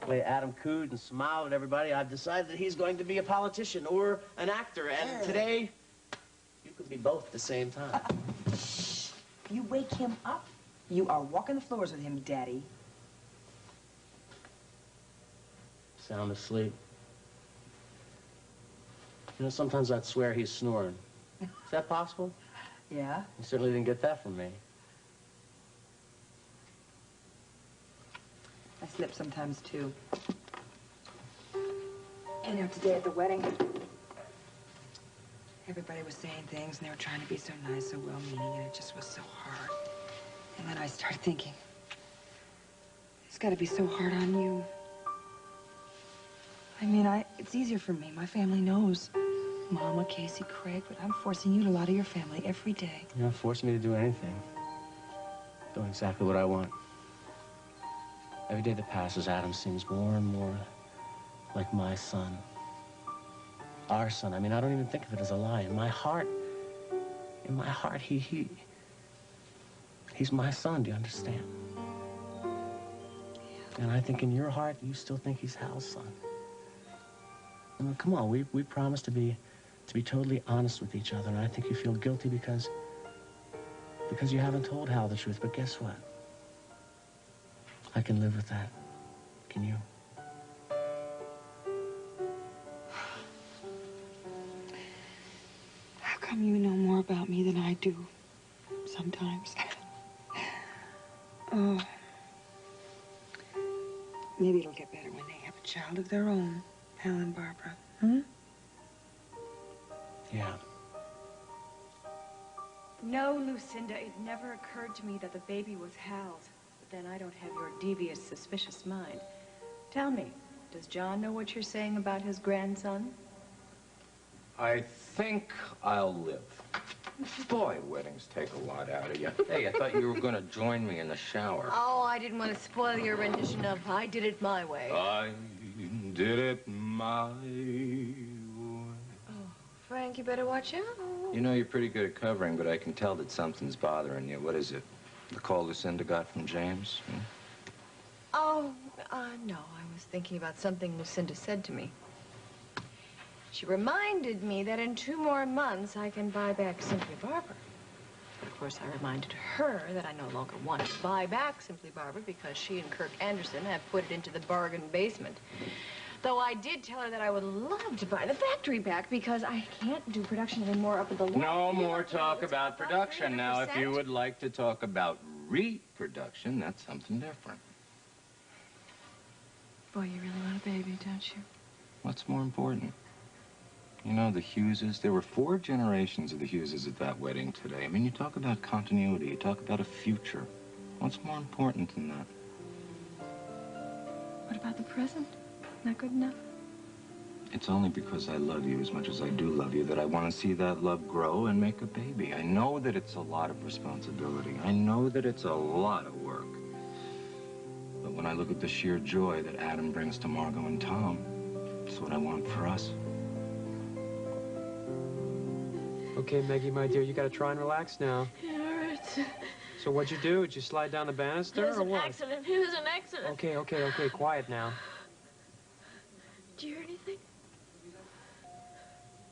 way Adam cooed and smiled at everybody, I've decided that he's going to be a politician or an actor. And today, you could be both at the same time. Shh. You wake him up. You are walking the floors with him, Daddy. Sound asleep. You know, sometimes I'd swear he's snoring. Is that possible? Yeah. You certainly didn't get that from me. I slip sometimes, too. You know, today at the wedding, everybody was saying things, and they were trying to be so nice, so well-meaning, and it just was so hard. And then I started thinking, it's got to be so hard on you. I mean, it's easier for me. My family knows. Mama, Casey, Craig, but I'm forcing you to lie to your family every day. You're not forcing me to do anything. Doing exactly what I want. Every day that passes, Adam seems more and more like my son. Our son. I mean, I don't even think of it as a lie. In my heart, he's my son, do you understand? Yeah. And I think in your heart, you still think he's Hal's son. I mean, come on, we promised to be totally honest with each other, and I think you feel guilty because you haven't told Hal the truth. But guess what? I can live with that. Can you? How come you know more about me than I do sometimes? Oh. Maybe it'll get better when they have a child of their own, Hal and Barbara. Hmm? Yeah. No, Lucinda, it never occurred to me that the baby was Hal's. But then I don't have your devious, suspicious mind. Tell me, does John know what you're saying about his grandson? I think I'll live. Boy, weddings take a lot out of you. Hey, I thought you were going to join me in the shower. Oh, I didn't want to spoil your rendition of I Did It My Way. I did it my way. Oh, Frank, you better watch out. You know, you're pretty good at covering, but I can tell that something's bothering you. What is it? The call Lucinda got from James? Hmm? Oh, no. I was thinking about something Lucinda said to me. She reminded me that in 2 more months, I can buy back Simply Barbara. Of course, I reminded her that I no longer want to buy back Simply Barbara because she and Kirk Anderson have put it into the bargain basement. Though I did tell her that I would love to buy the factory back because I can't do production anymore up at the... No more talk about production. Now, if you would like to talk about reproduction, that's something different. Boy, you really want a baby, don't you? What's more important? You know, the Hugheses, there were 4 generations of the Hugheses at that wedding today. I mean, you talk about continuity, you talk about a future. What's more important than that? What about the present? Not good enough? It's only because I love you as much as I do love you that I want to see that love grow and make a baby. I know that it's a lot of responsibility. I know that it's a lot of work. But when I look at the sheer joy that Adam brings to Margot and Tom, it's what I want for us. Okay, Maggie, my dear, you gotta try and relax now. It hurts. So what'd you do? Did you slide down the banister or what? It was an accident. Okay, quiet now. Do you hear anything?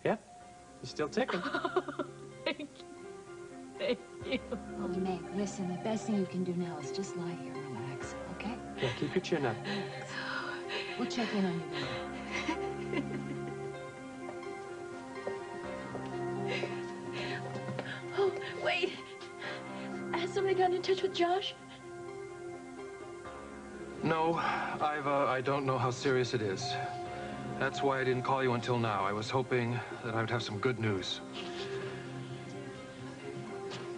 Yep, you're still ticking. Thank you. Thank you. Oh, Meg, listen, the best thing you can do now is just lie here and relax, okay? Yeah, keep your chin up. We'll check in on you later. Oh, wait. Has somebody gotten in touch with Josh? No, I don't know how serious it is. That's why I didn't call you until now. I was hoping that I would have some good news.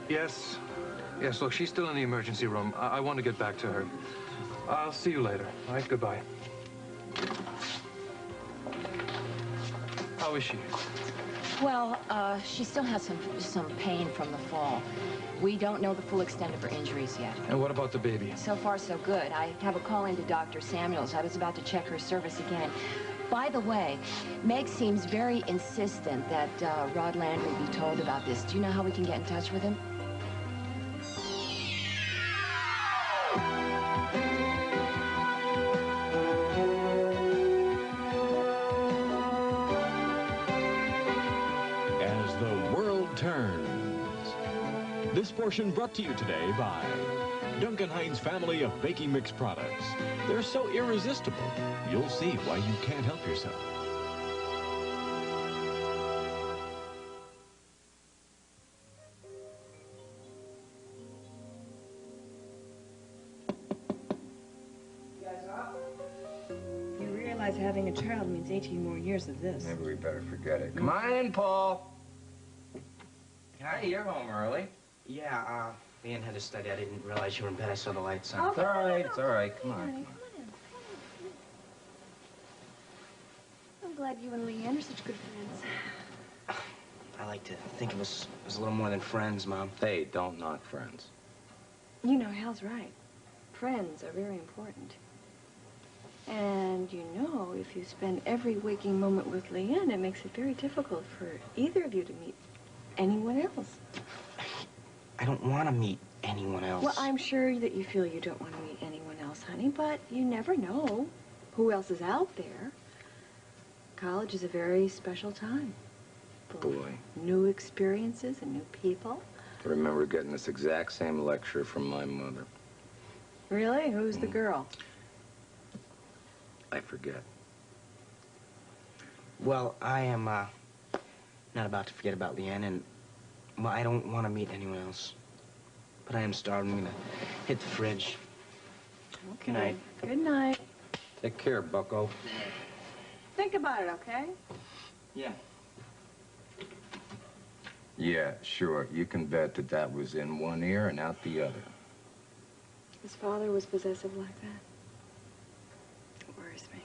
Yes, look, she's still in the emergency room. I want to get back to her. I'll see you later. All right, goodbye. How is she? Well, she still has some pain from the fall. We don't know the full extent of her injuries yet. And what about the baby? So far, so good. I have a call into Dr. Samuels. I was about to check her service again. By the way, Meg seems very insistent that Rod Landry be told about this. Do you know how we can get in touch with him? This portion brought to you today by Duncan Hines family of baking mix products. They're so irresistible, you'll see why you can't help yourself. You realize having a child means 18 more years of this. Maybe we better forget it. Come on in, Paul. Hey, you're home early. Yeah, Leanne had to study. I didn't realize you were in bed. I saw the lights on. Oh, It's all right, it's all right. Come on. I'm glad you and Leanne are such good friends. I like to think of us as a little more than friends, Mom. Hey, don't knock friends. You know, Hal's right. Friends are very important. And you know, if you spend every waking moment with Leanne, it makes it very difficult for either of you to meet anyone else. I don't want to meet anyone else. Well, I'm sure that you feel you don't want to meet anyone else, honey, but you never know who else is out there. College is a very special time. Full of Boy. new experiences and new people. I remember getting this exact same lecture from my mother. Really? Who's the girl? I forget. Well, I am, not about to forget about Leanne, and, well, I don't want to meet anyone else. But I am starving. I'm gonna hit the fridge. Okay. Good night. Good night. Take care, bucko. Think about it, okay? Yeah. Yeah, sure. You can bet that that was in one ear and out the other. His father was possessive like that. It worries me.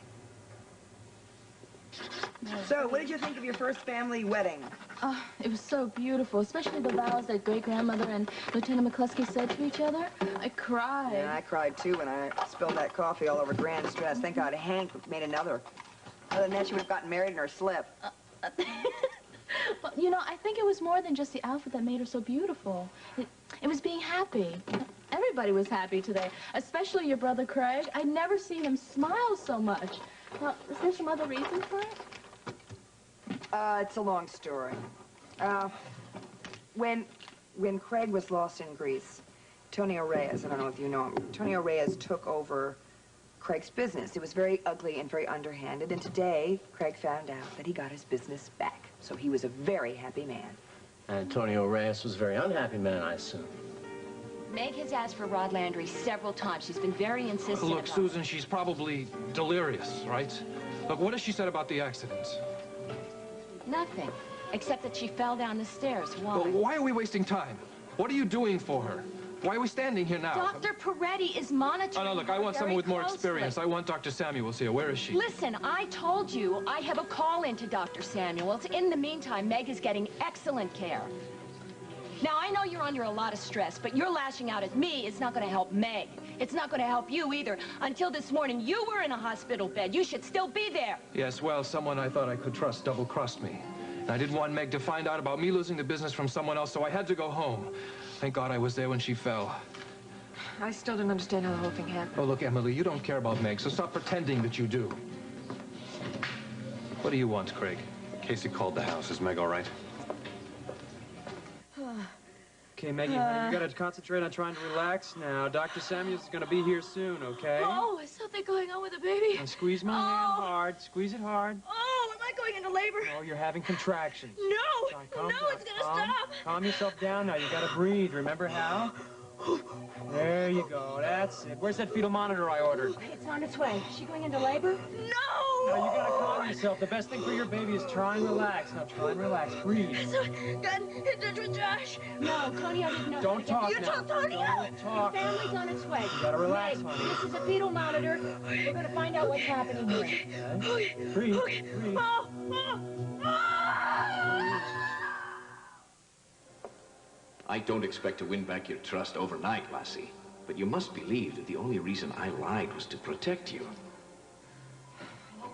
So, what did you think of your first family wedding? Oh, it was so beautiful, especially the vows that great-grandmother and Lieutenant McCluskey said to each other. I cried. Yeah, I cried too when I spilled that coffee all over Gran's dress. Thank God Hank made another. Other than that, she would have gotten married in her slip. Well, you know, I think it was more than just the outfit that made her so beautiful. It was being happy. Everybody was happy today, especially your brother Craig. I'd never seen him smile so much. Well, is there some other reason for it? It's a long story. When Craig was lost in Greece, Tonio Reyes, I don't know if you know him, Tonio Reyes took over Craig's business. It was very ugly and very underhanded, and today, Craig found out that he got his business back. So he was a very happy man. Antonio Reyes was a very unhappy man, I assume. Meg has asked for Rod Landry several times. She's been very insistent Look, about Susan, she's probably delirious, right? Look, what has she said about the accident? nothing, except that she fell down the stairs. Why? Well, why are we wasting time? What are you doing for her? Why are we standing here now? Dr. Peretti is monitoring. Oh, no, look, I want someone with more closely. experience. I want Dr. Samuels here. Where is she? Listen, I told you I have a call in to Dr. Samuels. In the meantime, Meg is getting excellent care. Now, I know you're under a lot of stress, but you're lashing out at me. It's not going to help Meg. It's not going to help you either. Until this morning, you were in a hospital bed. You should still be there. Yes, well, someone I thought I could trust double-crossed me. And I didn't want Meg to find out about me losing the business from someone else, so I had to go home. Thank God I was there when she fell. I still don't understand how the whole thing happened. Oh, look, Emily, you don't care about Meg, so stop pretending that you do. What do you want, Craig? Casey called the house. Is Meg all right? Okay, Maggie, honey, you gotta concentrate on trying to relax now. Dr. Samuels is gonna be here soon, okay? Oh, is something going on with the baby? Now squeeze my hand hard. Squeeze it hard. Oh, am I going into labor? Oh, you're having contractions. No! Calm No, down. it's gonna stop! Calm yourself down now. You gotta breathe. Remember how? There you go. That's it. Where's that fetal monitor I ordered? It's on its way. Is she going into labor? No! Now, you gotta calm yourself. The best thing for your baby is try and relax. Now, try and relax. Breathe. So, got in touch with Josh. No, Tonio didn't know. Don't talk You now. told Tonio? Don't talk. Family's on its way. You gotta relax, Meg, honey. this is a fetal monitor. We're going to find out what's happening here. Okay. Breathe. Okay. Breathe. I don't expect to win back your trust overnight, lassie. But you must believe that the only reason I lied was to protect you.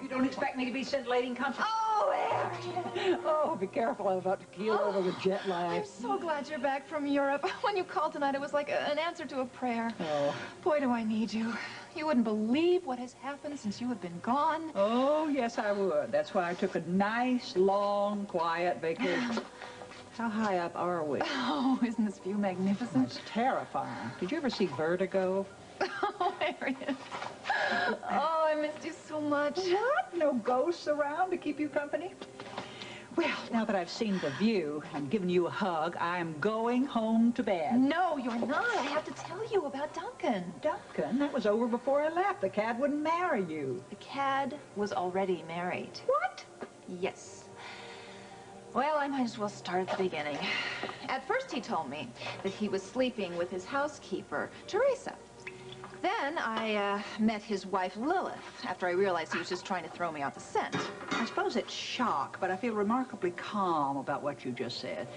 You don't expect me to be scintillating comfort? Oh, Aaron! Oh, be careful. I'm about to keel over with jet lag. I'm so glad you're back from Europe. When you called tonight, it was like an answer to a prayer. Oh. Boy, do I need you. You wouldn't believe what has happened since you have been gone. Oh, yes, I would. That's why I took a nice, long, quiet vacation. How high up are we? Oh, isn't this view magnificent? It's terrifying. Did you ever see Vertigo? Oh, Harriet. Oh, I missed you so much. What? No ghosts around to keep you company? Well, now that I've seen the view and given you a hug, I'm going home to bed. No, you're not. I have to tell you about Duncan. Duncan? That was over before I left. The cad wouldn't marry you. The cad was already married. What? Yes. Well, I might as well start at the beginning. At first, he told me that he was sleeping with his housekeeper, Teresa. Then I met his wife, Lilith, after I realized he was just trying to throw me off the scent. I suppose it's shock, but I feel remarkably calm about what you just said.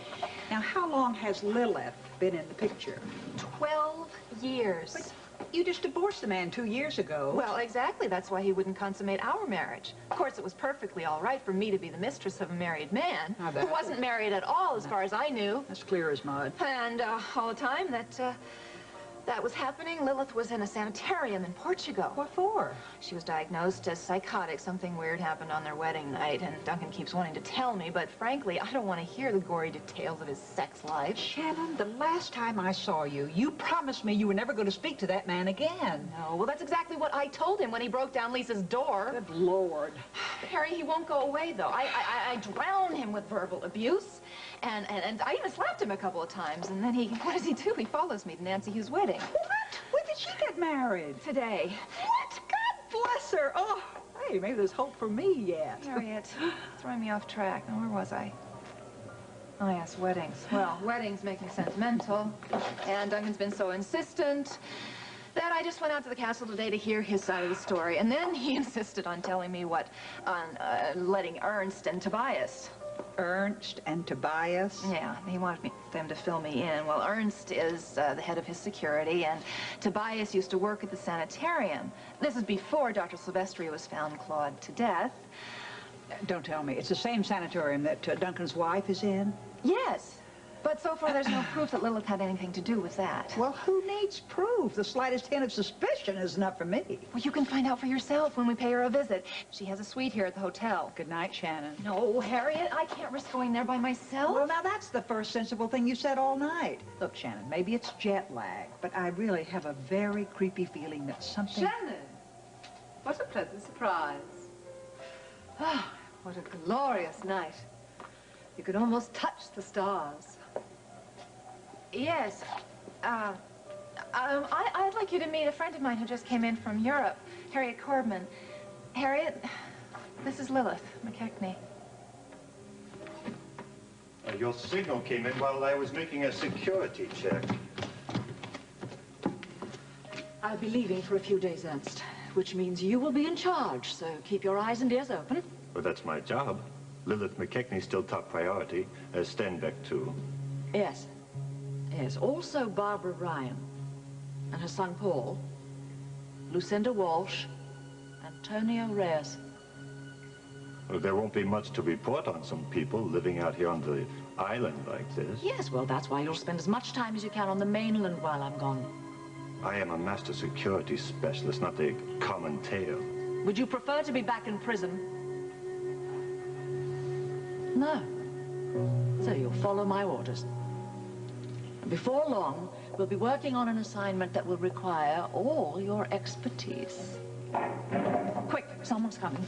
Now, how long has Lilith been in the picture? 12 years. But you just divorced the man 2 years ago. Well, exactly. That's why he wouldn't consummate our marriage. Of course, it was perfectly all right for me to be the mistress of a married man who wasn't married at all, as far as I knew. That's clear as mud. And all the time that was happening, Lilith was in a sanitarium in Portugal. What for? She was diagnosed as psychotic. Something weird happened on their wedding night, and Duncan keeps wanting to tell me, but frankly, I don't want to hear the gory details of his sex life. Shannon, the last time I saw you, you promised me you were never going to speak to that man again. No, well, that's exactly what I told him when he broke down Lisa's door. Good Lord. Harry, he won't go away, though. I drown him with verbal abuse, and I even slapped him a couple of times, and then what does he do? He follows me to Nancy Hugh's wedding. What? When did she get married? Today. What? God bless her. Oh, hey, maybe there's hope for me yet. Harriet, throwing me off track. Now, where was I? Oh, yes, weddings. Well, weddings make me sentimental, and Duncan's been so insistent that I just went out to the castle today to hear his side of the story, and then he insisted on telling me letting Ernst and Tobias. Ernst and Tobias? Yeah, he wanted them to fill me in. Well, Ernst is the head of his security, and Tobias used to work at the sanitarium. This is before Dr. Silvestri was found clawed to death. Don't tell me. It's the same sanitarium that Duncan's wife is in? Yes. But so far, there's no proof that Lilith had anything to do with that. Well, who needs proof? The slightest hint of suspicion is enough for me. Well, you can find out for yourself when we pay her a visit. She has a suite here at the hotel. Good night, Shannon. No, Harriet, I can't risk going there by myself. Well, now that's the first sensible thing you said all night. Look, Shannon, maybe it's jet lag, but I really have a very creepy feeling that something... Shannon! What a pleasant surprise. Ah, what a glorious night. You could almost touch the stars. Yes. I'd like you to meet a friend of mine who just came in from Europe, Harriet Corbman. Harriet, this is Lilith McKechnie. Your signal came in while I was making a security check. I'll be leaving for a few days, Ernst, which means you will be in charge, so keep your eyes and ears open. Well, that's my job. Lilith McKechnie's still top priority, as Stenbeck too. Yes. Yes, also Barbara Ryan, and her son Paul, Lucinda Walsh, Antonio Reyes. Well, there won't be much to report on some people living out here on the island like this. Yes, well, that's why you'll spend as much time as you can on the mainland while I'm gone. I am a master security specialist, not a common tail. Would you prefer to be back in prison? No. So you'll follow my orders. And before long, we'll be working on an assignment that will require all your expertise. Quick, someone's coming.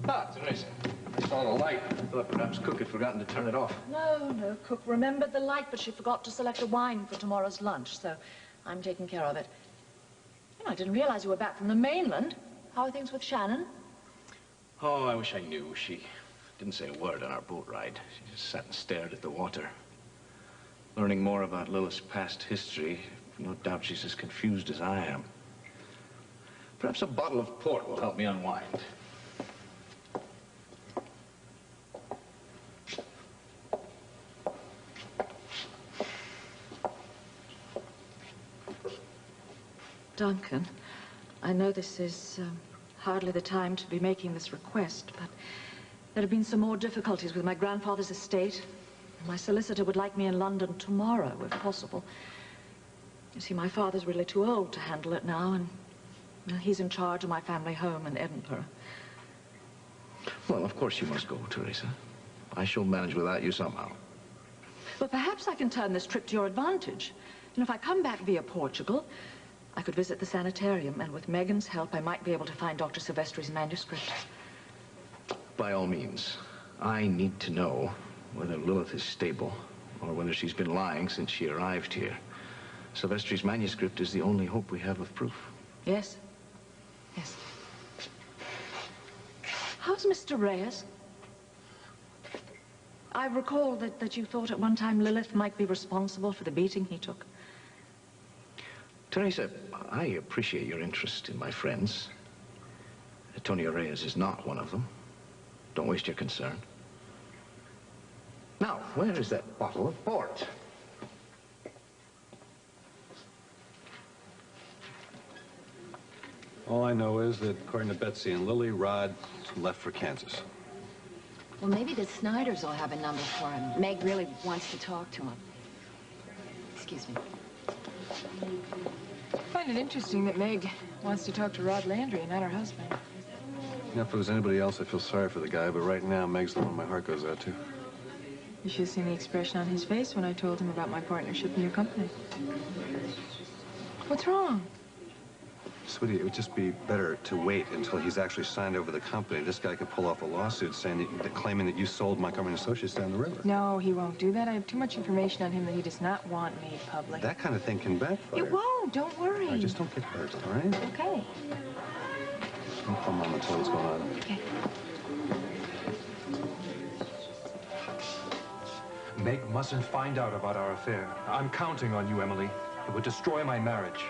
Ah, Teresa. I saw the light. I thought perhaps Cook had forgotten to turn it off. No, Cook remembered the light, but she forgot to select a wine for tomorrow's lunch, so I'm taking care of it. You know, I didn't realize you were back from the mainland. How are things with Shannon? Oh, I wish I knew. She didn't say a word on our boat ride. She just sat and stared at the water. Learning more about Lilith's past history, no doubt she's as confused as I am. Perhaps a bottle of port will help me unwind. Duncan, I know this is hardly the time to be making this request, but there have been some more difficulties with my grandfather's estate. My solicitor would like me in London tomorrow, if possible. You see, my father's really too old to handle it now, and well, he's in charge of my family home in Edinburgh. Well, of course you must go, Teresa. I shall manage without you somehow. But perhaps I can turn this trip to your advantage. And if I come back via Portugal, I could visit the sanitarium, and with Megan's help, I might be able to find Dr. Silvestri's manuscript. By all means. I need to know whether Lilith is stable or whether she's been lying since she arrived here. Silvestri's manuscript is the only hope we have of proof. Yes. Yes. How's Mr. Reyes? I recall that you thought at one time Lilith might be responsible for the beating he took. Teresa, I appreciate your interest in my friends. Antonio Reyes is not one of them. Don't waste your concern. Now, where is that bottle of port? All I know is that, according to Betsy and Lily, Rod left for Kansas. Well, maybe the Snyders will have a number for him. Meg really wants to talk to him. Excuse me. I find it interesting that Meg wants to talk to Rod Landry and not her husband. Now, if it was anybody else, I feel sorry for the guy, but right now, Meg's the one my heart goes out to. You should have seen the expression on his face when I told him about my partnership in your company. What's wrong? Sweetie, it would just be better to wait until he's actually signed over the company. This guy could pull off a lawsuit saying claiming that you sold Montgomery & Associates down the river. No, he won't do that. I have too much information on him that he does not want made public. That kind of thing can backfire. It won't. Don't worry. All right, just don't get hurt, all right? Okay. Don't call Mom and tell what's going on. Okay. Meg mustn't find out about our affair. I'm counting on you, Emily. It would destroy my marriage.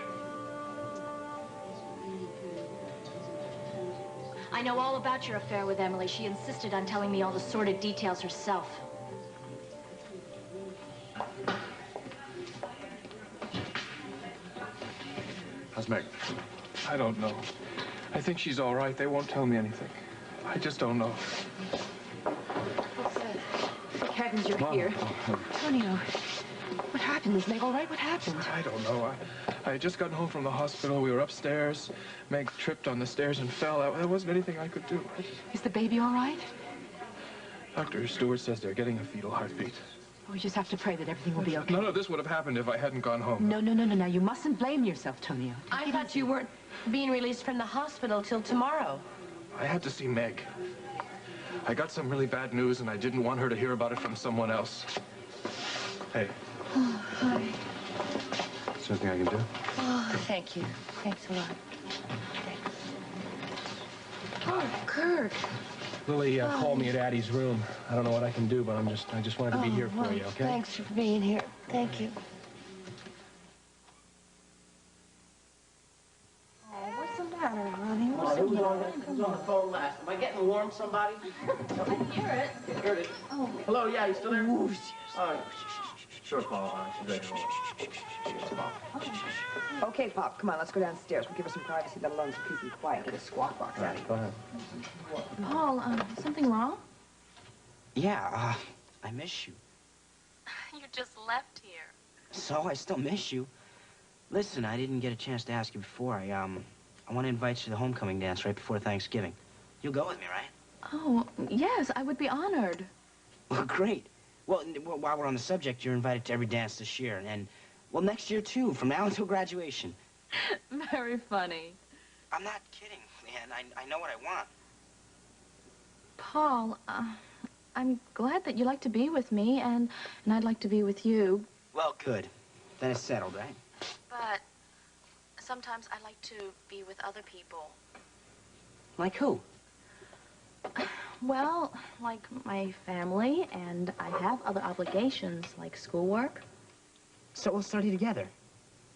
I know all about your affair with Emily. She insisted on telling me all the sordid details herself. How's Meg? I don't know. I think she's all right. They won't tell me anything. I just don't know. Thank heavens you're here. Antonio, what happened? Is Meg all right? What happened? I don't know. I had just gotten home from the hospital. We were upstairs. Meg tripped on the stairs and fell. There wasn't anything I could do. Is the baby all right? Dr. Stewart says they're getting a fetal heartbeat. We just have to pray that everything will be okay. None of this would have happened if I hadn't gone home. No. Now, you mustn't blame yourself, Tonio. I thought you weren't being released from the hospital till tomorrow. I had to see Meg. I got some really bad news, and I didn't want her to hear about it from someone else. Hey. Oh, hi. Is there anything I can do? Oh, thank you. Thanks a lot. Oh, Kirk. Lily called me at Addie's room. I don't know what I can do, but I just wanted to be here for you, okay? Thanks for being here. Thank you. Oh, what's the matter, honey? Who's on the phone last? Am I getting warm, somebody? I hear it. Heard it. Oh. Hello, yeah, you still there? All right. Sure, Paul. She's ready to roll. Okay, Pop, come on, let's go downstairs. We'll give her some privacy, let alone some peace and quiet. Get a squawk box out of here. Go ahead. Paul, something wrong? Yeah, I miss you. You just left here. So, I still miss you. Listen, I didn't get a chance to ask you before. I want to invite you to the homecoming dance right before Thanksgiving. You'll go with me, right? Oh, yes, I would be honored. Well, great. Well, while we're on the subject, you're invited to every dance this year, and, well, next year, too, from now until graduation. Very funny. I'm not kidding, Leanne. I know what I want. Paul, I'm glad that you like to be with me, and I'd like to be with you. Well, good. Then it's settled, right? But sometimes I like to be with other people. Like who? Well, like my family, and I have other obligations, like schoolwork. So we'll study together.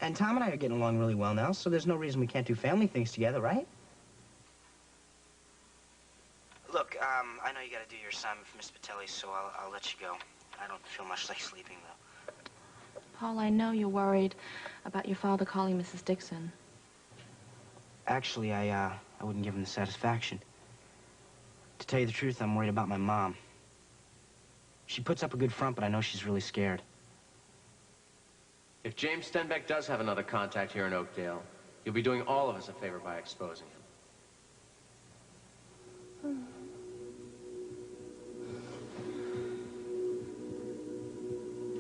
And Tom and I are getting along really well now, so there's no reason we can't do family things together, right? Look, I know you gotta do your assignment for Miss Patelli, so I'll let you go. I don't feel much like sleeping, though. Paul, I know you're worried about your father calling Mrs. Dixon. Actually, I wouldn't give him the satisfaction. To tell you the truth, I'm worried about my mom. She puts up a good front, but I know she's really scared. If James Stenbeck does have another contact here in Oakdale, you'll be doing all of us a favor by exposing him.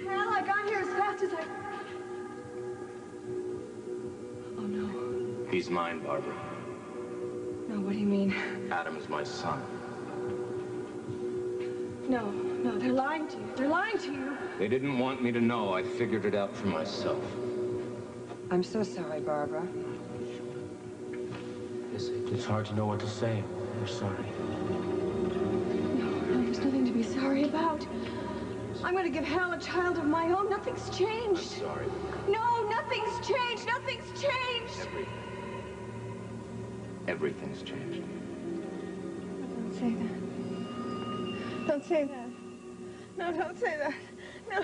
Hal, I got here as fast as I... Oh, no. He's mine, Barbara. No, what do you mean? Adam is my son. No, no, they're lying to you. They're lying to you. They didn't want me to know. I figured it out for myself. I'm so sorry, Barbara. It's hard to know what to say. We're sorry. No, there's nothing to be sorry about. I'm going to give Hal a child of my own. Nothing's changed. I'm sorry. No, nothing's changed. Nothing's changed. Everything's changed. Don't say that. Don't say that. No, don't say that. No,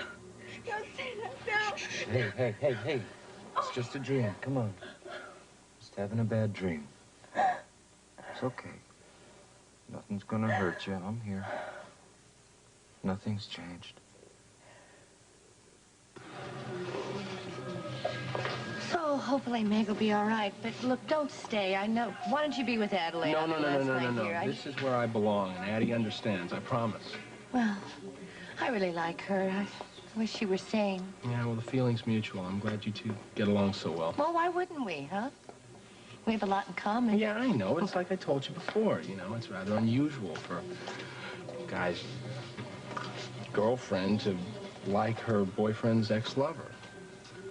don't say that. No. Hey. It's just a dream. Come on. Just having a bad dream. It's okay. Nothing's gonna hurt you. I'm here. Nothing's changed. So hopefully Meg will be all right. But look, don't stay. I know. Why don't you be with Adelaide? No. This is where I belong, and Addie understands. I promise. Well, I really like her. I wish she were sane. Yeah, well, the feeling's mutual. I'm glad you two get along so well. Well, why wouldn't we, huh? We have a lot in common. Yeah, I know. It's like I told you before, you know. It's rather unusual for a guy's girlfriend to like her boyfriend's ex-lover.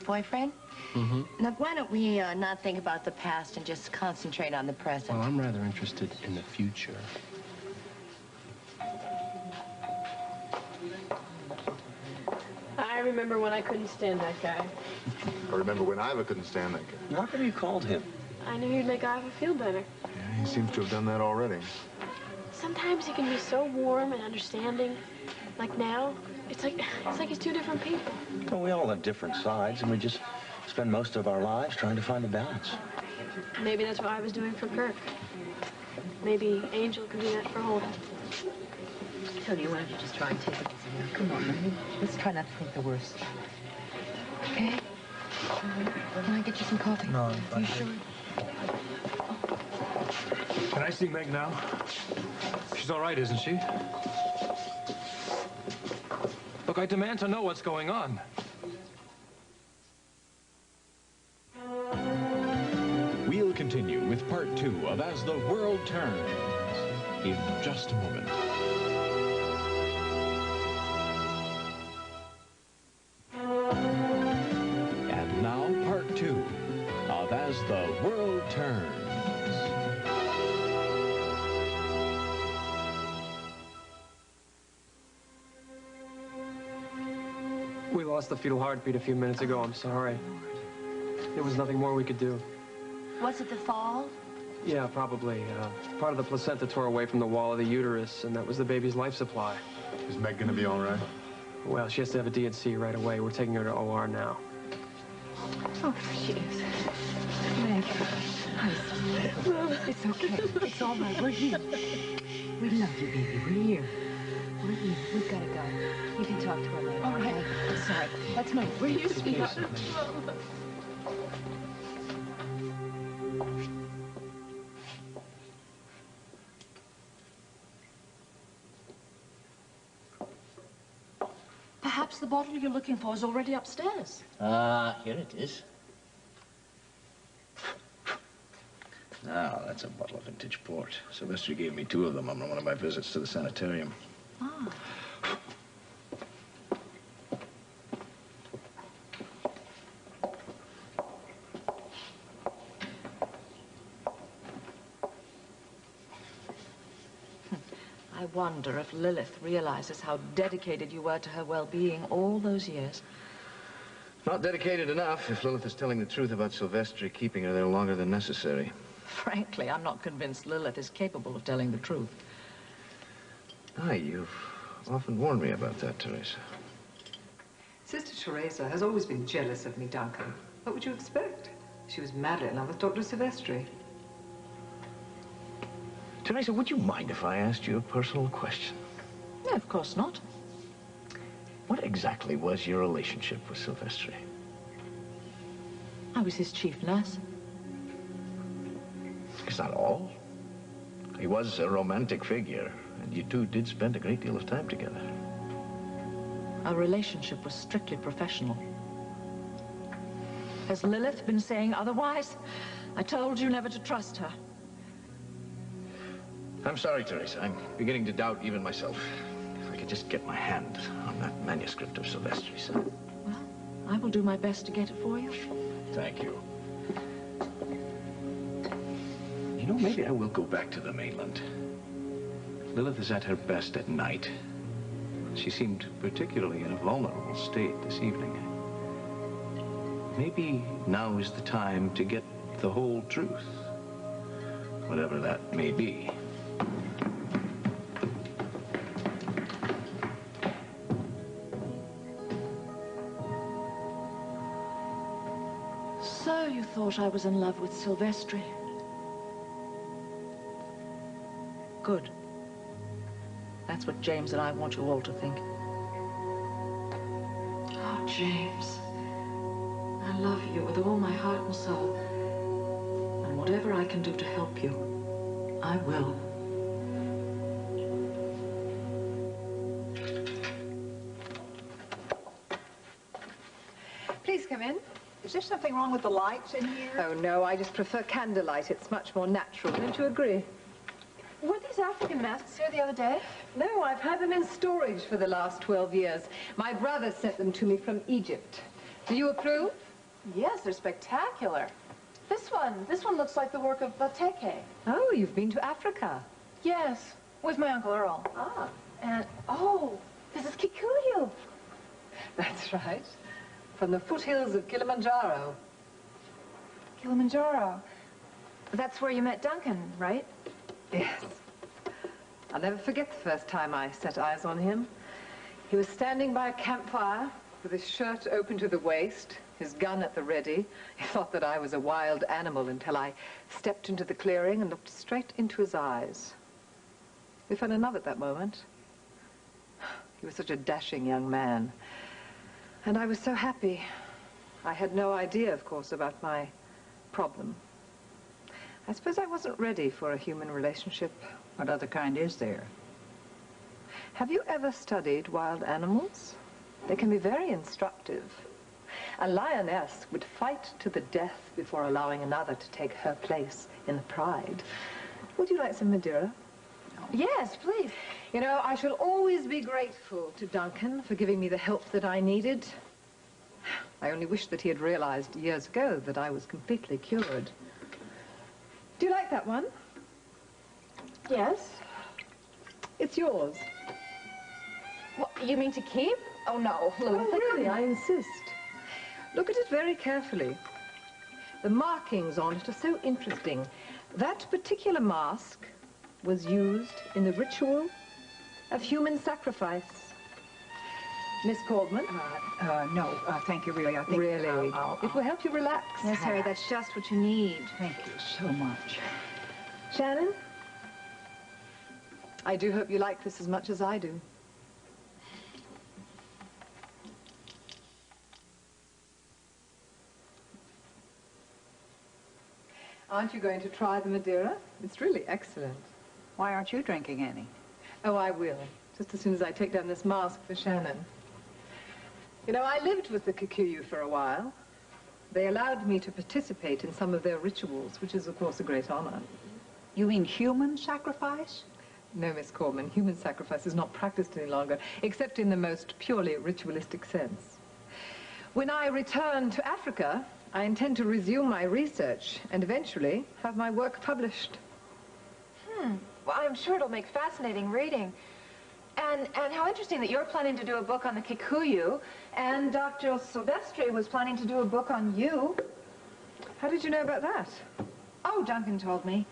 Boyfriend? Mm-hmm. Look, why don't we not think about the past and just concentrate on the present? Well, I'm rather interested in the future. I remember when I couldn't stand that guy. I remember when Iva couldn't stand that guy. How come you called him? I knew he'd make Iva feel better. Yeah, he seems to have done that already. Sometimes he can be so warm and understanding. Like now, it's like he's two different people. Well, we all have different sides, and we just spend most of our lives trying to find a balance. Maybe that's what I was doing for Kirk. Maybe Angel could do that for Holden. Tony, why don't you just try and take it easy now? Come on, let's try not to think the worst. Okay. Can I get you some coffee? No, I'm fine. You sure? Can I see Meg now? She's all right, isn't she? Look, I demand to know what's going on. We'll continue with part 2 of As the World Turns in just a moment. And now part 2 of As the World Turns. We lost the fetal heartbeat a few minutes ago. I'm sorry. There was nothing more we could do. Was it the fall? Yeah, probably. Part of the placenta tore away from the wall of the uterus, and that was the baby's life supply. Is Meg gonna be all right? Well, she has to have a D&C right away. We're taking her to OR now. Oh, there she is. Meg. It's okay. It's all right. We're here. We love you, baby. We're here. We're here. We've got to go. You can talk to her later. All right. I'm sorry. That's my... We're here, sweetheart. Perhaps the bottle you're looking for is already upstairs. Here it is. Now, that's a bottle of vintage port. Sylvester gave me 2 of them on one of my visits to the sanitarium. Ah. I wonder if Lilith realizes how dedicated you were to her well-being all those years. Not dedicated enough. If Lilith is telling the truth about Silvestri keeping her there longer than necessary. Frankly, I'm not convinced Lilith is capable of telling the truth. Aye, you've often warned me about that, Teresa. Sister Teresa has always been jealous of me, Duncan. What would you expect? She was madly in love with Dr. Silvestri. Teresa, would you mind if I asked you a personal question? No, of course not. What exactly was your relationship with Silvestri? I was his chief nurse. It's not all. He was a romantic figure, and you two did spend a great deal of time together. Our relationship was strictly professional. Has Lilith been saying otherwise? I told you never to trust her. I'm sorry, Teresa. I'm beginning to doubt even myself. If I could just get my hand on that manuscript of Silvestri's. Well, I will do my best to get it for you. Thank you. You know, maybe I will go back to the mainland. Lilith is at her best at night. She seemed particularly in a vulnerable state this evening. Maybe now is the time to get the whole truth, whatever that may be. So you thought I was in love with Silvestri? Good. That's what James and I want you all to think. Oh, James. I love you with all my heart and soul. And whatever I can do to help you, I will. Please come in. Is there something wrong with the lights in here? Oh, no, I just prefer candlelight. It's much more natural. Don't you agree? Were these African masks here the other day? No, I've had them in storage for the last 12 years. My brother sent them to me from Egypt. Do you approve? Yes, they're spectacular. This one looks like the work of Atwt. Oh, you've been to Africa? Yes, with my Uncle Earl. Ah. And, oh, this is Kikuyu. That's right. From the foothills of Kilimanjaro. Kilimanjaro. That's where you met Duncan, right? Yes. I'll never forget the first time I set eyes on him. He was standing by a campfire with his shirt open to the waist, his gun at the ready. He thought that I was a wild animal until I stepped into the clearing and looked straight into his eyes. We fell in love at that moment. He was such a dashing young man. And I was so happy. I had no idea, of course, about my problem. I suppose I wasn't ready for a human relationship. What other kind is there? Have you ever studied wild animals? They can be very instructive. A lioness would fight to the death before allowing another to take her place in the pride. Would you like some Madeira? Yes, please. You know, I shall always be grateful to Duncan for giving me the help that I needed. I only wish that he had realized years ago that I was completely cured. Do you like that one? Yes. It's yours. What, you mean to keep? Oh, no, Lilith. Oh, really? I insist. Look at it very carefully. The markings on it are so interesting. That particular mask was used in the ritual of human sacrifice. Miss Caldman? No, thank you, really. I think really? It will help you relax. Yes, Harry, that's just what you need. Thank you so much. Shannon? I do hope you like this as much as I do. Aren't you going to try the Madeira? It's really excellent. Why aren't you drinking any? Oh, I will, just as soon as I take down this mask for Shannon. You know, I lived with the Kikuyu for a while. They allowed me to participate in some of their rituals, which is, of course, a great honor. You mean human sacrifice? No, Miss Corman, human sacrifice is not practiced any longer, except in the most purely ritualistic sense. When I return to Africa, I intend to resume my research and eventually have my work published. Well, I'm sure it'll make fascinating reading. And how interesting that you're planning to do a book on the Kikuyu, and Dr. Silvestri was planning to do a book on you. How did you know about that? Oh, Duncan told me.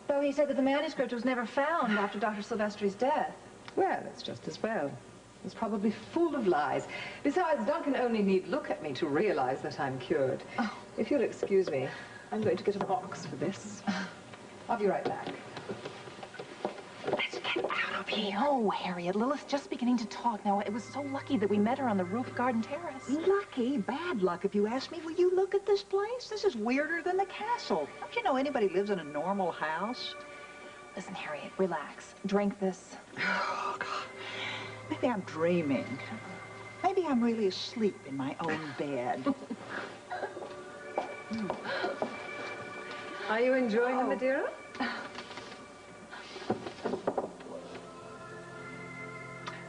Though he said that the manuscript was never found after Dr. Silvestri's death. Well, it's just as well. It was probably full of lies. Besides, Duncan only need look at me to realize that I'm cured. Oh. If you'll excuse me, I'm going to get a box for this. I'll be right back. Let's get out of Poppy, oh, Harriet, Lilith's just beginning to talk now. It was so lucky that we met her on the roof garden terrace. Lucky? Bad luck, if you ask me. Will you look at this place? This is weirder than the castle. Don't you know anybody lives in a normal house? Listen, Harriet, relax. Drink this. Oh, God. Maybe I'm dreaming. Maybe I'm really asleep in my own bed. Are you enjoying the Madeira?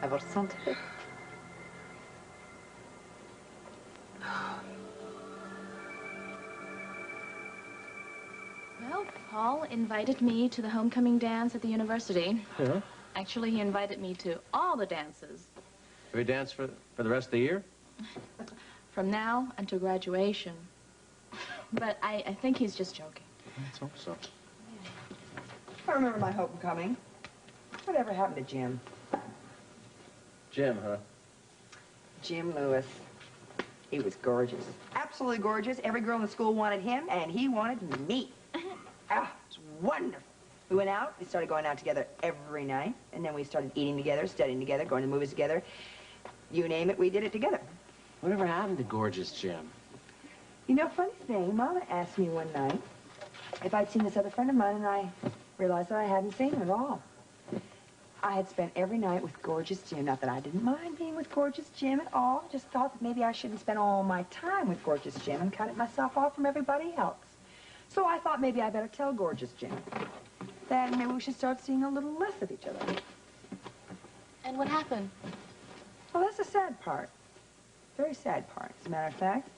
À votre santé. Well, Paul invited me to the homecoming dance at the university. Yeah? Actually, he invited me to all the dances. Every dance for the rest of the year? From now until graduation. But I think he's just joking. Let's hope so. I remember my homecoming. Whatever happened to Jim? Jim, huh? Jim Lewis. He was gorgeous. Absolutely gorgeous. Every girl in the school wanted him, and he wanted me. Ah, it was wonderful. We went out. We started going out together every night, and then we started eating together, studying together, going to the movies together. You name it, we did it together. Whatever happened to gorgeous Jim? You know, funny thing, Mama asked me one night if I'd seen this other friend of mine, and I realized that I hadn't seen him at all. I had spent every night with gorgeous Jim. Not that I didn't mind being with gorgeous Jim at all. Just thought that maybe I shouldn't spend all my time with gorgeous Jim and cut myself off from everybody else. So I thought maybe I better tell gorgeous Jim that maybe we should start seeing a little less of each other. And what happened? Well, that's the sad part. Very sad part, as a matter of fact.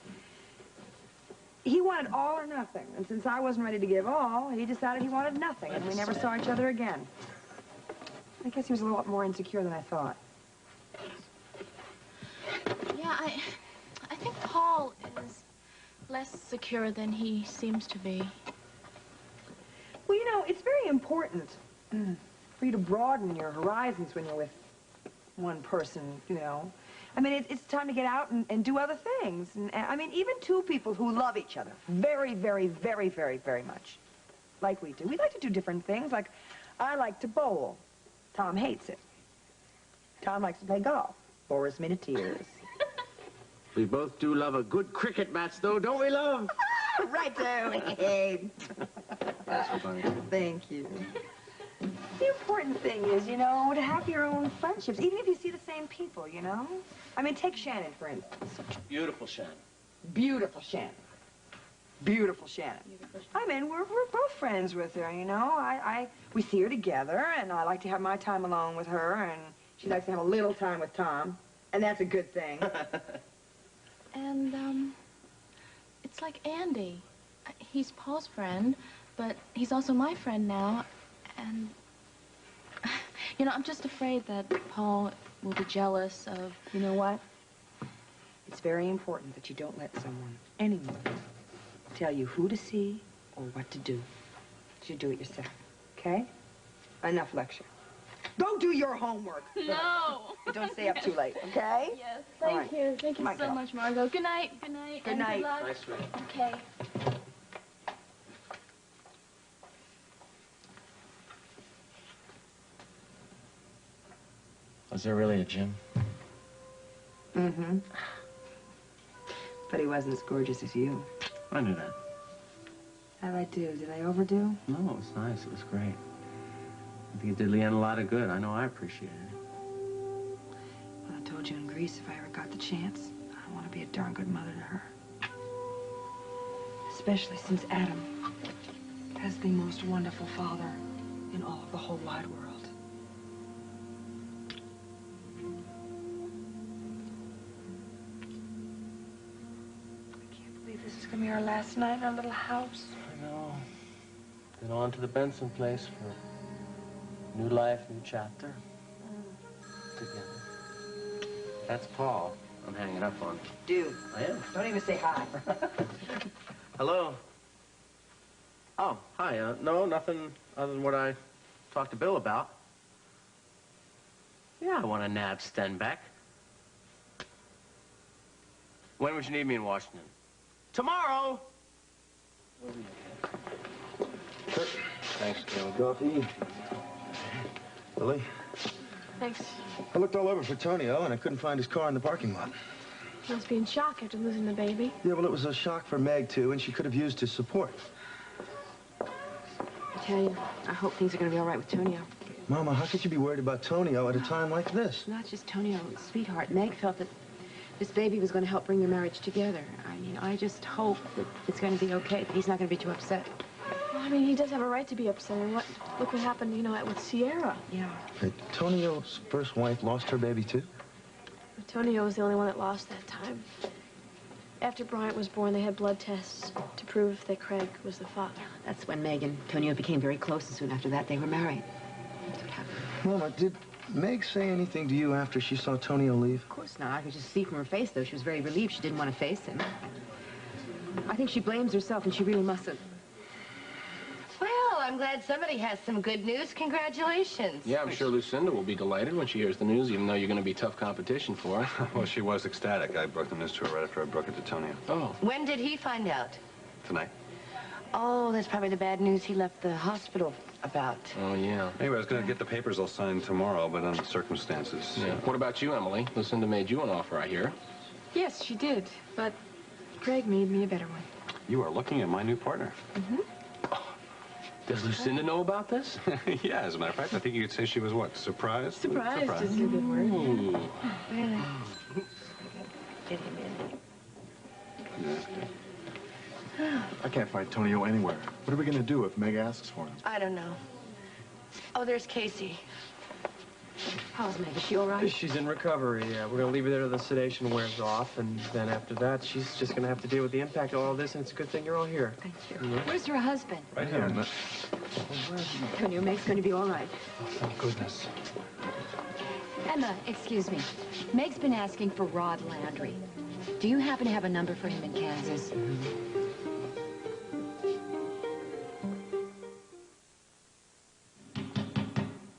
He wanted all or nothing, and since I wasn't ready to give all, he decided he wanted nothing, and we never saw each other again. I guess he was a lot more insecure than I thought. Yeah, I think Paul is less secure than he seems to be. Well, you know, it's very important for you to broaden your horizons when you're with one person, you know. I mean, it's time to get out and do other things. And, I mean, even two people who love each other very, very, very, very, very much, like we do. We like to do different things. Like, I like to bowl. Tom hates it. Tom likes to play golf. Bores me to tears. We both do love a good cricket match, though, don't we, love? Right, Abe. That's funny. Thank you. The important thing is, you know, to have your own friendships, even if you see the same people, you know? I mean, take Shannon, for instance. Beautiful Shannon. Beautiful Shannon. Beautiful Shannon. I mean, we're both friends with her, you know? We see her together, and I like to have my time alone with her, and she likes to have a little time with Tom, and that's a good thing. And, it's like Andy. He's Paul's friend, but he's also my friend now, and, you know, I'm just afraid that Paul will be jealous of... You know what? It's very important that you don't let someone, anyone, tell you who to see or what to do. You should do it yourself, okay? Enough lecture. Go do your homework. No. Don't stay up too late, okay? Yes, All thank you. Thank you so much, Margot. Good night. Good night. Good and night. Good luck. Nice one. Okay. Was there really a Jim? Mm-hmm. But he wasn't as gorgeous as you. I knew that. How'd I do? Did I overdo? No, it was nice. It was great. I think it did Leanne a lot of good. I know I appreciated it. Well, I told you in Greece, if I ever got the chance, I want to be a darn good mother to her. Especially since Adam has the most wonderful father in all of the whole wide world. I can't believe this is going to be our last night in our little house. I know. Then on to the Benson place for new life, new chapter. Together. That's Paul. I'm hanging up on. Dude. I am. Don't even say hi. Hello. Oh, hi. No, nothing other than what I talked to Bill about. Yeah, I want to nab Stenbeck. When would you need me in Washington? Tomorrow! Sure. Thanks, Caleb. Coffee. Billy? Thanks. I looked all over for Tonio, and I couldn't find his car in the parking lot. He must be in shock after losing the baby. Yeah, well, it was a shock for Meg, too, and she could have used his support. I tell you, I hope things are going to be all right with Tonio. Mama, how could you be worried about Tonio at a time like this? Not just Tonio, sweetheart. Meg felt that this baby was going to help bring your marriage together. I mean, I just hope that it's going to be okay, that he's not going to be too upset. Well, I mean, he does have a right to be upset. And look what happened, you know, with Sierra. Yeah. Hey, Tonio's first wife lost her baby, too? But Tonio was the only one that lost that time. After Bryant was born, they had blood tests to prove that Craig was the father. That's when Meg and Tonio became very close, and soon after that, they were married. That's what happened. Mama, did Meg say anything to you after she saw Tonio leave? Of course not. I could just see from her face, though. She was very relieved. She didn't want to face him. I think she blames herself, and she really mustn't. Well, I'm glad somebody has some good news. Congratulations. Yeah, I'm sure Lucinda will be delighted when she hears the news, even though you're going to be tough competition for her. Well, she was ecstatic. I broke the news to her right after I broke it to Tonio. Oh. When did he find out? Tonight. Oh, that's probably the bad news he left the hospital about. Oh, yeah. Anyway, I was going to get the papers all signed tomorrow, but under circumstances. Yeah. What about you, Emily? Lucinda made you an offer, I hear. Yes, she did, but Craig made me a better one. You are looking at my new partner. Mm-hmm. Does Lucinda know about this? Yeah, as a matter of fact, I think you could say she was what? Surprised? Surprised is a good word. Ooh. Really? Get him in. I can't find Tonio anywhere. What are we going to do if Meg asks for him? I don't know. Oh, there's Casey. How's Meg? Is she all right? She's in recovery, yeah. We're going to leave her there till the sedation wears off, and then after that, she's just going to have to deal with the impact of all this, and it's a good thing you're all here. Thank you. Mhm. Where's her husband? Right here. Tonio, Meg's going to be all right. Oh, thank goodness. Emma, excuse me. Meg's been asking for Rod Landry. Do you happen to have a number for him in Kansas?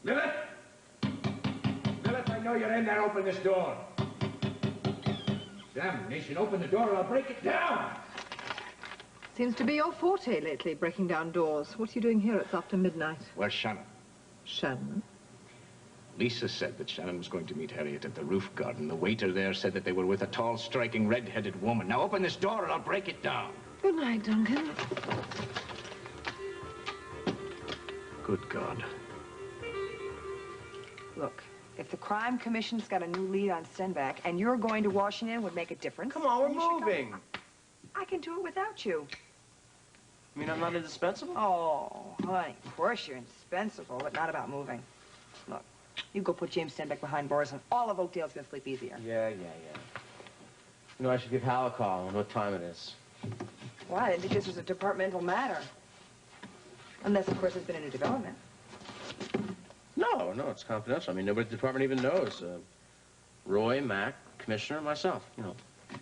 Lilith! Lilith, I know you're in there. Open this door. Damnation, open the door or I'll break it down. Seems to be your forte lately, breaking down doors. What are you doing here? It's after midnight. Where's Shannon? Shannon? Lisa said that Shannon was going to meet Harriet at the roof garden. The waiter there said that they were with a tall, striking, red-headed woman. Now open this door or I'll break it down. Good night, Duncan. Good God. Look, if the crime commission's got a new lead on Stenbeck and you're going to Washington would make a difference. Come on, we're then you should moving. go. I can do it without you. You mean I'm not indispensable? Oh, honey, of course you're indispensable, but not about moving. Look, you go put James Stenbeck behind bars and all of Oakdale's gonna sleep easier. Yeah. You know, I should give Hal a call on what time it is. Well, I didn't think this was a departmental matter. Unless, of course, there's been a new development. No, it's confidential. I mean, nobody at the department even knows. Roy, Mac, Commissioner, myself, you know.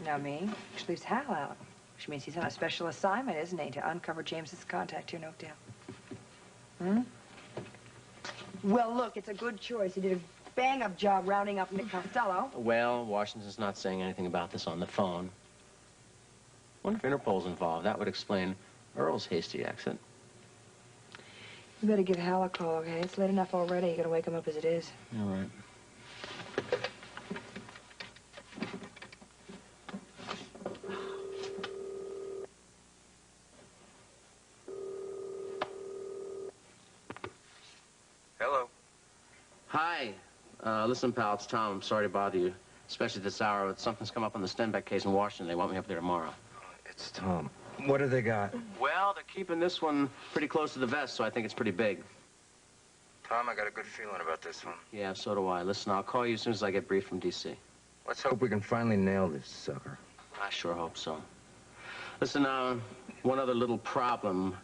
Now me, which leaves Hal out. Which means he's on a special assignment, isn't he, to uncover James's contact here in Oakdale. Well, look, it's a good choice. He did a bang-up job rounding up Nick Costello. Well, Washington's not saying anything about this on the phone. Wonder if Interpol's involved. That would explain Earl's hasty exit. You better give Hal a call, okay? It's late enough already. You're gonna wake him up as it is. All right. Hello. Hi. Listen, pal, it's Tom. I'm sorry to bother you, especially at this hour. But something's come up on the Stenbeck case in Washington. They want me up there tomorrow. It's Tom. What do they got? Well, they're keeping this one pretty close to the vest, so I think it's pretty big. Tom, I got a good feeling about this one. Yeah, so do I. Listen, I'll call you as soon as I get briefed from D.C. Let's hope we can finally nail this sucker. I sure hope so. Listen, one other little problem.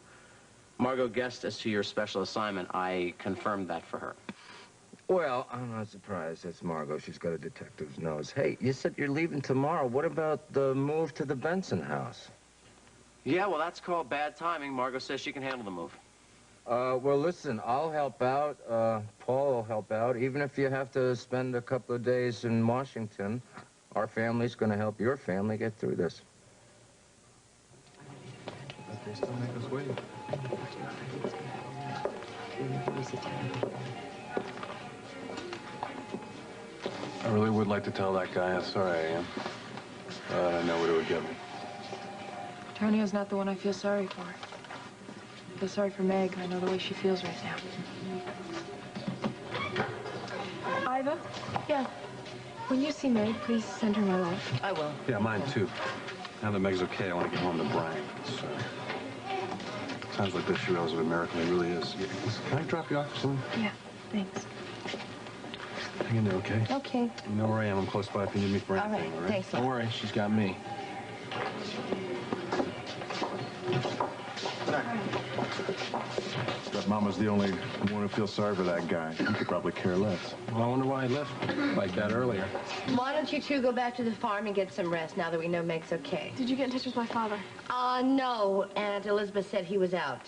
Margot guessed as to your special assignment. I confirmed that for her. Well, I'm not surprised. That's Margot. She's got a detective's nose. Hey, you said you're leaving tomorrow. What about the move to the Benson house? Yeah, well, that's called bad timing. Margot says she can handle the move. Well, listen, I'll help out. Paul will help out. Even if you have to spend a couple of days in Washington, our family's going to help your family get through this. But they still make us wait. I really would like to tell that guy how sorry I am. But I know what it would get me. Tonio's not the one I feel sorry for. I feel sorry for Meg. I know the way she feels right now. Iva? Yeah. When you see Meg, please send her my love. I will. Yeah, mine too. Now that Meg's okay, I want to get home to Brian. It's, times like this, she realizes what a miracle he really is. Can I drop you off or something? Yeah, thanks. Hang in there, okay? Okay. You know where I am. I'm close by if you need me for All anything, right. all right? Thanks. Don't worry, she's got me. But Mama's the only one who feels sorry for that guy. He could probably care less. Well, I wonder why he left like that earlier. Why don't you two go back to the farm and get some rest now that we know Meg's okay? Did you get in touch with my father? No. Aunt Elizabeth said he was out.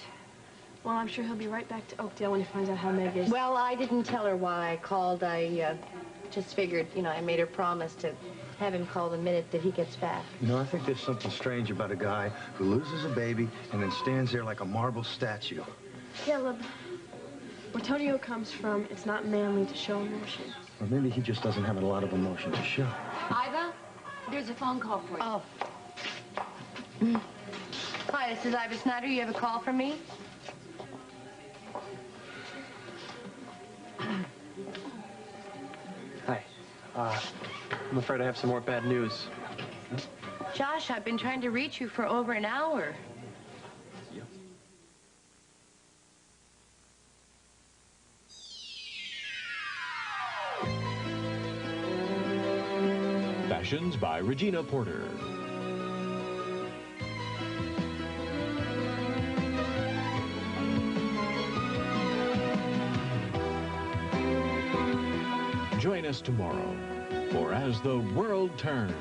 Well, I'm sure he'll be right back to Oakdale when he finds out how Meg is. Well, I didn't tell her why I called. I just figured, you know, I made her promise to have him call the minute that he gets back. You know, I think there's something strange about a guy who loses a baby and then stands there like a marble statue. Caleb, where Tonio comes from, it's not manly to show emotion. Or maybe he just doesn't have a lot of emotion to show. Iva, there's a phone call for you. Oh. Hi, this is Iva Snyder. You have a call from me? Hi. I'm afraid I have some more bad news. Josh, I've been trying to reach you for over an hour. Fashions by Regina Porter. Join us tomorrow for As the World Turns.